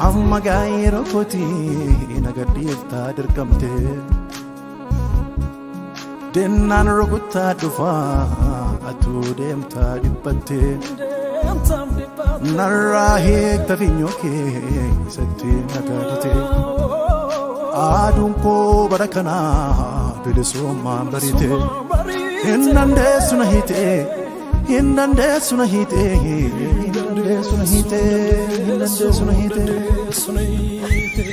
amma gaayira koti nagadifta dirqamte dennan rukutta dhufa atu demta dibbatte narrahi tafinyoke satti nagadite adun ko barakana bilisoma barite innande sunahite innande sunahite innande sunahite innande sunahite sunahite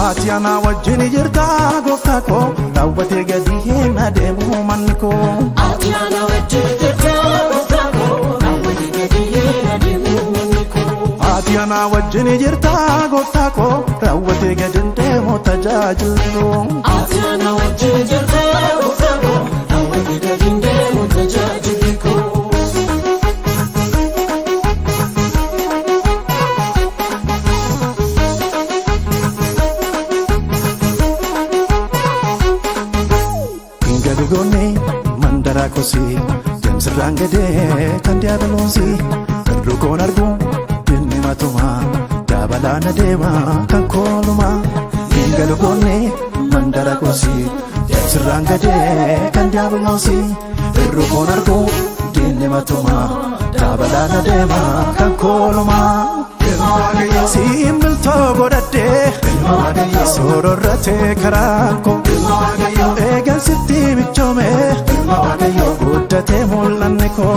Atiana wajjini jirta gooftaa koo daawwatee gadi hin adeemu manni koo Atiana wajjini jirta gooftaa koo daawwatee gadi hin adeemu manni koo Atiana wajjini jirta gooftaa koo daawwatee gadi hin deemu tajaajiltu Atiana wajjini jirta gooftaa koo daawwatee gadi hin deemu tajaajiltu Gone mandara kosi James rangade kandia belosi rukon argu dinni matuma dabalana dema kan koluma ingalo gone mandara kosi James rangade kandia belosi rukon argu dinni matuma dabalana dema kan koluma Simbel to godate sororate karanko egan sitti bichome guddate mulanneko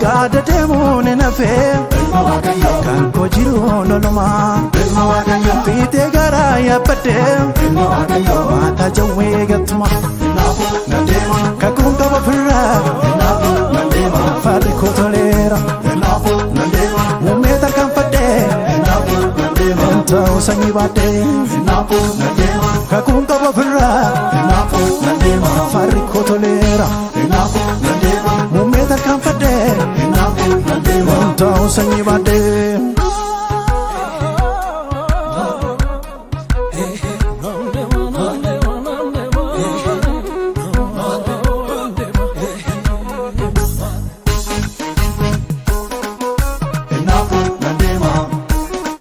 gadate mune nafe kanko jiru loloma fite gara yapate mata jawe gatuma kakunga bafra fadi kotolera mumeta kamfade Entau sangi bate kakunga bafra fari kotolera mumeta kamfade Entau sangi bate